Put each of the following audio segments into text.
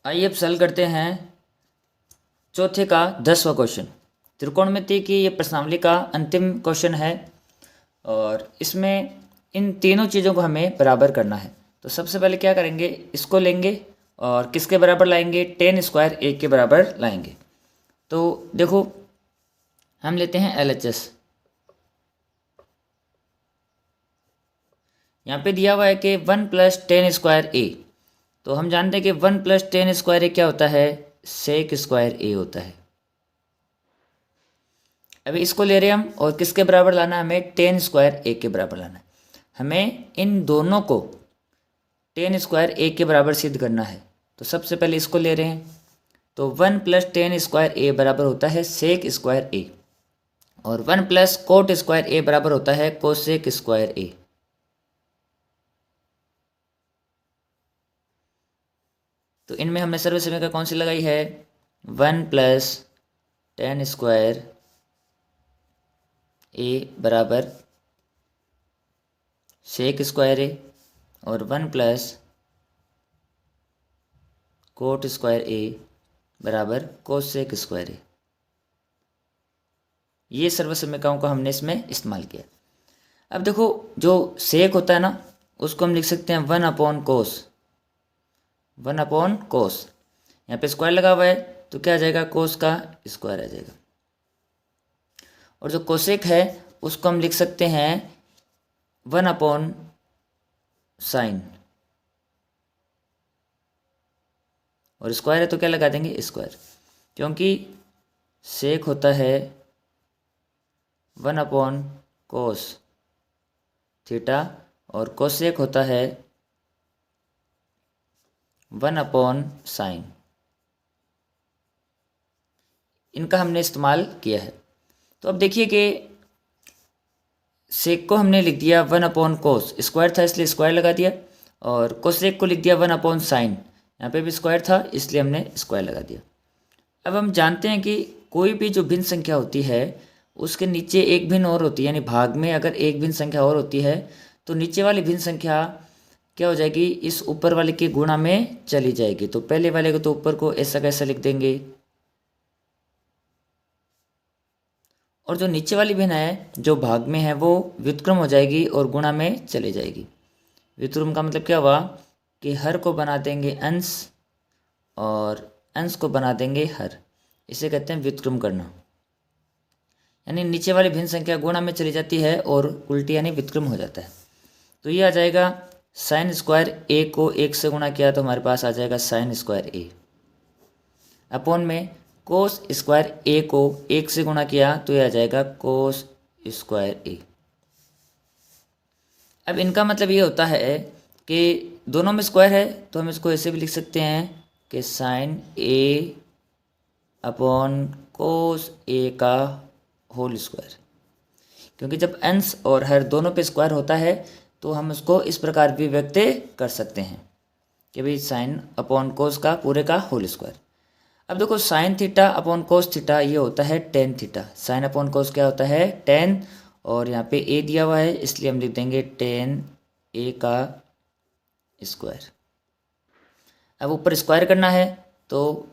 आइए अब सॉल्व करते हैं चौथे का 10वां क्वेश्चन। त्रिकोणमिति की ये प्रश्नावली का अंतिम क्वेश्चन है और इसमें इन तीनों चीज़ों को हमें बराबर करना है। तो सबसे पहले क्या करेंगे, इसको लेंगे और किसके बराबर लाएंगे, टेन स्क्वायर ए के बराबर लाएंगे। तो देखो हम लेते हैं LHS। यहाँ पे दिया हुआ है कि 1 + 10 स्क्वायर ए। तो हम जानते हैं कि 1 + 10 स्क्वायर ए क्या होता है, सेक स्क्वायर ए होता है। अभी इसको ले रहे हैं हम और किसके बराबर लाना है, हमें 10 स्क्वायर ए के बराबर लाना है। हमें इन दोनों को 10 स्क्वायर ए के बराबर सिद्ध करना है। तो सबसे पहले इसको ले रहे हैं, तो 1 + 10 स्क्वायर ए बराबर होता है सेक स्क्वायर ए और 1 + कोट स्क्वायर ए बराबर होता है कोसेक स्क्वायर ए। तो इनमें हमने सर्वसमीकरण कौन सी लगाई है, 1 + 10 स्क्वायर ए बराबर सेक स्क्वायर ए और 1 + कोट स्क्वायर ए बराबर कोसेक स्क्वायर ए। ये सर्वसमीकरणों का हमने इसमें इस्तेमाल किया। अब देखो जो सेक होता है ना, उसको हम लिख सकते हैं 1/कोस। 1/कोस, यहाँ पे स्क्वायर लगा हुआ है तो क्या आ जाएगा, कोस का स्क्वायर आ जाएगा। और जो कोसेक है उसको हम लिख सकते हैं 1/साइन, और स्क्वायर है तो क्या लगा देंगे, स्क्वायर, क्योंकि सेक होता है 1/कोस थीटा और कोसेक होता है 1/साइन। इनका हमने इस्तेमाल किया है। तो अब देखिए कि सेक को हमने लिख दिया 1/कोस, स्क्वायर था इसलिए स्क्वायर लगा दिया, और कोसेक को लिख दिया 1/साइन, यहाँ पे भी स्क्वायर था इसलिए हमने स्क्वायर लगा दिया। अब हम जानते हैं कि कोई भी जो भिन्न संख्या होती है उसके नीचे एक भिन्न और होती है, यानी भाग में अगर एक भिन्न संख्या और होती है तो नीचे वाली भिन्न संख्या क्या हो जाएगी, इस ऊपर वाले के गुणा में चली जाएगी। तो पहले वाले को तो ऊपर को ऐसा कैसा लिख देंगे, और जो नीचे वाली भिन्न है जो भाग में है वो व्युत्क्रम हो जाएगी और गुणा में चली जाएगी। व्युत्क्रम का मतलब क्या हुआ कि हर को बना देंगे अंश और अंश को बना देंगे हर, इसे कहते हैं व्युत्क्रम करना। यानी नीचे वाली भिन्न संख्या गुणा में चली जाती है और उल्टी यानी व्युत्क्रम हो जाता है। तो ये आ जाएगा साइन स्क्वायर ए को 1 से गुणा किया तो हमारे पास आ जाएगा साइन स्क्वायर ए, अपॉन में कोस स्क्वायर ए को 1 से गुणा किया तो ये आ जाएगा कोस स्क्वायर ए। अब इनका मतलब ये होता है कि दोनों में स्क्वायर है तो हम इसको ऐसे भी लिख सकते हैं कि साइन ए अपॉन कोस ए का होल स्क्वायर, क्योंकि जब अंश और हर दोनों पे स्क्वायर होता है तो हम उसको इस प्रकार भी व्यक्त कर सकते हैं कि भाई साइन अपॉन कोस का पूरे का होल स्क्वायर। अब देखो sine theta upon cos theta ये होता है tan theta. Sine upon cos क्या होता है, टेन, और यहाँ पे ए दिया हुआ है इसलिए हम लिख देंगे टेन ए का स्क्वायर। अब ऊपर स्क्वायर करना है तो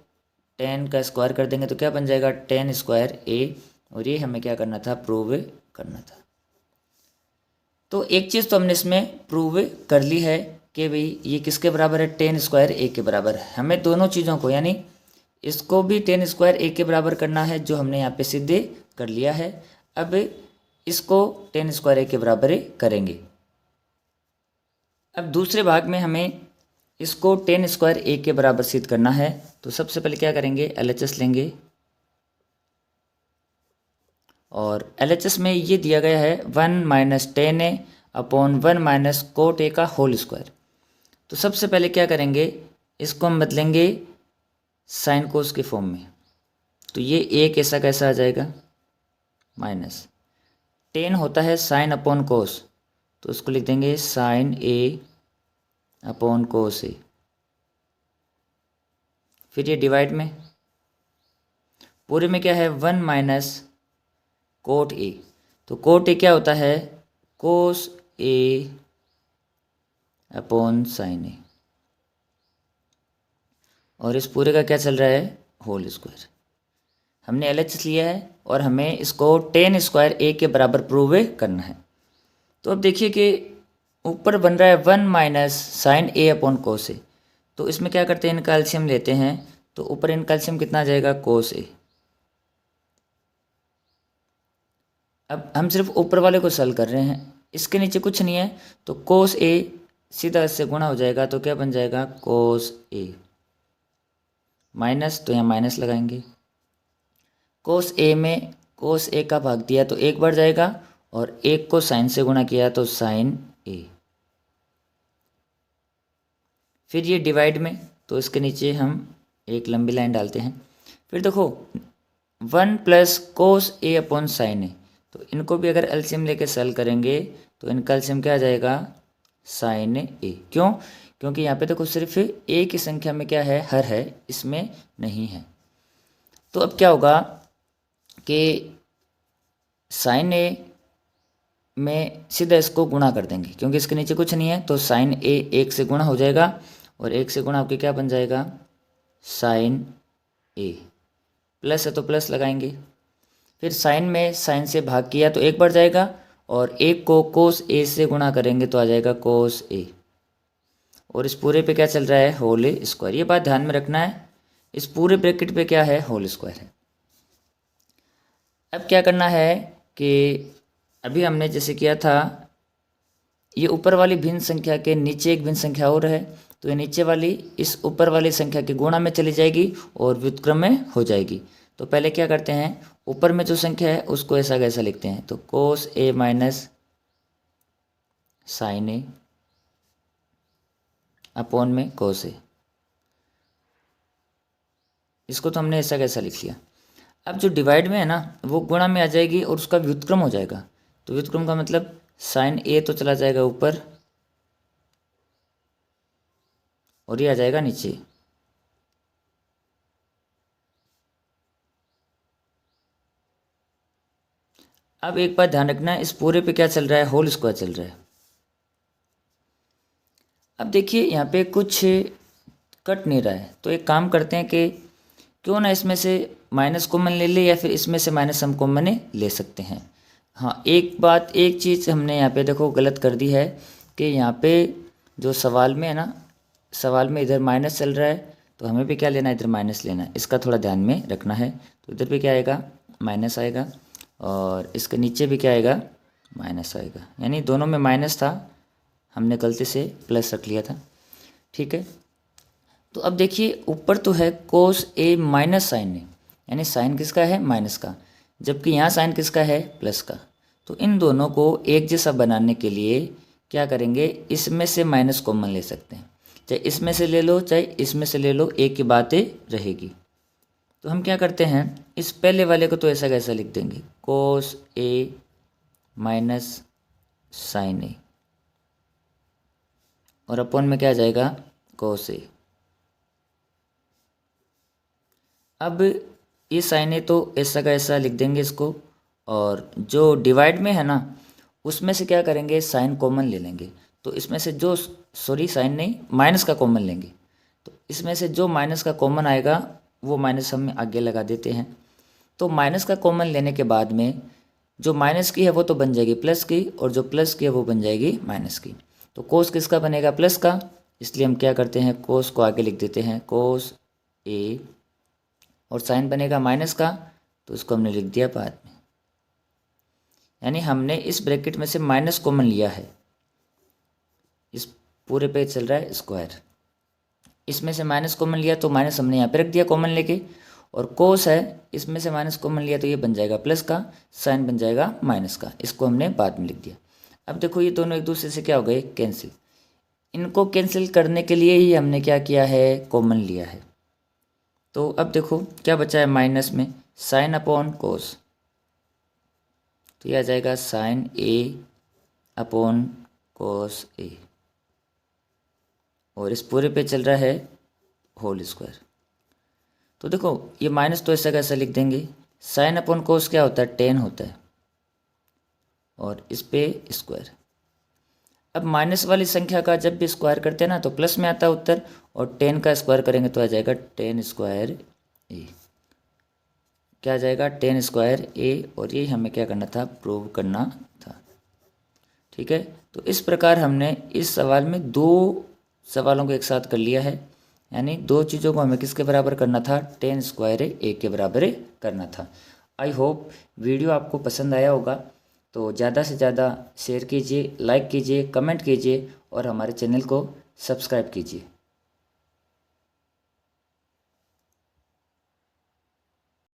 10 का स्क्वायर कर देंगे तो क्या बन जाएगा, 10 स्क्वायर ए, और ये हमें क्या करना था, प्रूव करना था। तो एक चीज़ तो हमने इसमें प्रूव कर ली है कि भाई ये किसके बराबर है, 10 स्क्वायर ए के बराबर है। हमें दोनों चीज़ों को यानी इसको भी 10 स्क्वायर ए के बराबर करना है जो हमने यहाँ पे सिद्ध कर लिया है। अब इसको 10 स्क्वायर ए के बराबर करेंगे। अब दूसरे भाग में हमें इसको 10 स्क्वायर ए के बराबर सिद्ध करना है। तो सबसे पहले क्या करेंगे, LHS लेंगे, और LHS में ये दिया गया है 1 - 10 ए अपॉन 1 - कोट ए का होल स्क्वायर। तो सबसे पहले क्या करेंगे, इसको हम बदलेंगे साइन कोस के फॉर्म में। तो ये ए कैसा कैसा आ जाएगा, माइनस 10 होता है साइन अपॉन कोस, तो उसको लिख देंगे साइन ए अपॉन कोस ए। फिर ये डिवाइड में, पूरे में क्या है 1 - कोट ए, तो कोट ए क्या होता है, कोस ए अपॉन साइन ए, और इस पूरे का क्या चल रहा है, होल स्क्वायर। हमने LHS लिया है और हमें इसको टेन स्क्वायर ए के बराबर प्रूव करना है। तो अब देखिए कि ऊपर बन रहा है 1 माइनस साइन ए अपॉन कोस ए। तो इसमें क्या करते हैं, इनका एलसीएम लेते हैं। तो ऊपर इनका एलसीएम कितना आ जाएगा, कोस ए। अब हम सिर्फ ऊपर वाले को सॉल्व कर रहे हैं, इसके नीचे कुछ नहीं है। तो कोस ए सीधा इससे गुणा हो जाएगा, तो क्या बन जाएगा, कोस ए माइनस, तो यहाँ माइनस लगाएंगे। कोस ए में कोस ए का भाग दिया तो एक बढ़ जाएगा, और एक को साइन से गुणा किया तो साइन ए। फिर ये डिवाइड में, तो इसके नीचे हम एक लंबी लाइन डालते हैं। फिर देखो 1 प्लस कोस ए अपॉन साइन ए, तो इनको भी अगर एलसीएम लेके सॉल्व करेंगे तो इनका एलसीएम क्या आ जाएगा, साइन ए। क्यों, क्योंकि यहाँ पे देखो सिर्फ ए की संख्या में क्या है, हर है, इसमें नहीं है। तो अब क्या होगा कि साइन ए में सीधा इसको गुणा कर देंगे, क्योंकि इसके नीचे कुछ नहीं है। तो साइन ए एक से गुणा हो जाएगा, और एक से गुणा होकर क्या बन जाएगा, साइन ए। प्लस है तो प्लस लगाएंगे। फिर साइन में साइन से भाग किया तो एक बढ़ जाएगा, और एक को कोस ए से गुणा करेंगे तो आ जाएगा कोस ए। और इस पूरे पे क्या चल रहा है, होल स्क्वायर। ये बात ध्यान में रखना है, इस पूरे ब्रैकेट पे क्या है, होल स्क्वायर है। अब क्या करना है कि अभी हमने जैसे किया था, ये ऊपर वाली भिन्न संख्या के नीचे एक भिन्न संख्या और है, तो ये नीचे वाली इस ऊपर वाली संख्या के गुणा में चली जाएगी और व्युत्क्रम में हो जाएगी। तो पहले क्या करते हैं, ऊपर में जो संख्या है उसको ऐसा कैसा लिखते हैं, तो कोस ए माइनस साइन ए अपॉन में कोस ए। इसको तो हमने ऐसा कैसा लिख लिया। अब जो डिवाइड में है ना, वो गुणा में आ जाएगी और उसका व्युत्क्रम हो जाएगा। तो व्युत्क्रम का मतलब साइन ए तो चला जाएगा ऊपर, और ये आ जाएगा नीचे। अब एक बात ध्यान रखना है, इस पूरे पे क्या चल रहा है, होल स्क्वायर चल रहा है। अब देखिए यहाँ पे कुछ कट नहीं रहा है, तो एक काम करते हैं कि क्यों ना इसमें से माइनस कॉमन ले ले, या फिर इसमें से माइनस हम कॉमन ले सकते हैं। हाँ, एक बात, एक चीज़ हमने यहाँ पे देखो गलत कर दी है कि यहाँ पे जो सवाल में है ना, सवाल में इधर माइनस चल रहा है, तो हमें भी क्या लेना है, इधर माइनस लेना है। इसका थोड़ा ध्यान में रखना है। तो इधर भी क्या आएगा, माइनस आएगा, और इसके नीचे भी क्या आएगा, माइनस आएगा। यानी दोनों में माइनस था, हमने गलती से प्लस रख लिया था। ठीक है, तो अब देखिए ऊपर तो है कोस ए माइनस साइन ए, यानी साइन किसका है, माइनस का, जबकि यहाँ साइन किसका है, प्लस का। तो इन दोनों को एक जैसा बनाने के लिए क्या करेंगे, इसमें से माइनस कॉमन ले सकते हैं। चाहे इसमें से ले लो, चाहे इसमें से ले लो, एक की बातें रहेगी। तो हम क्या करते हैं, इस पहले वाले को तो ऐसा कैसा लिख देंगे, कोस ए माइनस साइन ए, और अपॉन में क्या आ जाएगा, कोस ए। अब ये साइन ए तो ऐसा का ऐसा लिख देंगे इसको, और जो डिवाइड में है ना, उसमें से क्या करेंगे, साइन कॉमन ले लेंगे। तो इसमें से जो, सॉरी साइन नहीं, माइनस का कॉमन लेंगे। तो इसमें से जो माइनस का कॉमन आएगा वो माइनस हम आगे लगा देते हैं। तो माइनस का कॉमन लेने के बाद में जो माइनस की है वो तो बन जाएगी प्लस की, और जो प्लस की है वो बन जाएगी माइनस की। तो कोस किसका बनेगा, प्लस का, इसलिए हम क्या करते हैं, कोस को आगे लिख देते हैं, कोस ए, और साइन बनेगा माइनस का, तो उसको हमने लिख दिया बाद में। यानी हमने इस ब्रैकेट में से माइनस कॉमन लिया है। इस पूरे पे चल रहा है स्क्वायर, इसमें से माइनस कॉमन लिया तो माइनस हमने यहाँ पे रख दिया कॉमन लेके, और कोस है, इसमें से माइनस कॉमन लिया तो ये बन जाएगा प्लस का, साइन बन जाएगा माइनस का, इसको हमने बाद में लिख दिया। अब देखो ये दोनों एक दूसरे से क्या हो गए, कैंसिल। इनको कैंसिल करने के लिए ही हमने क्या किया है, कॉमन लिया है। तो अब देखो क्या बचा है, माइनस में साइन अपॉन कोस, तो ये आ जाएगा साइन ए अपॉन कोस ए, और इस पूरे पे चल रहा है होल स्क्वायर। तो देखो ये माइनस तो ऐसा कैसा लिख देंगे, साइन अपॉन कोस क्या होता है, 10 होता है, और इस पे स्क्वायर। अब माइनस वाली संख्या का जब भी स्क्वायर करते हैं ना तो प्लस में आता है उत्तर, और 10 का स्क्वायर करेंगे तो आ जाएगा 10 स्क्वायर ए। क्या आ जाएगा 10 स्क्वायर ए, और ये हमें क्या करना था, प्रूव करना था। ठीक है, तो इस प्रकार हमने इस सवाल में दो सवालों को एक साथ कर लिया है, यानी दो चीज़ों को हमें किसके बराबर करना था, 10 स्क्वायर ए के बराबर करना था। आई होप वीडियो आपको पसंद आया होगा, तो ज़्यादा से ज़्यादा शेयर कीजिए, लाइक कीजिए, कमेंट कीजिए और हमारे चैनल को सब्सक्राइब कीजिए।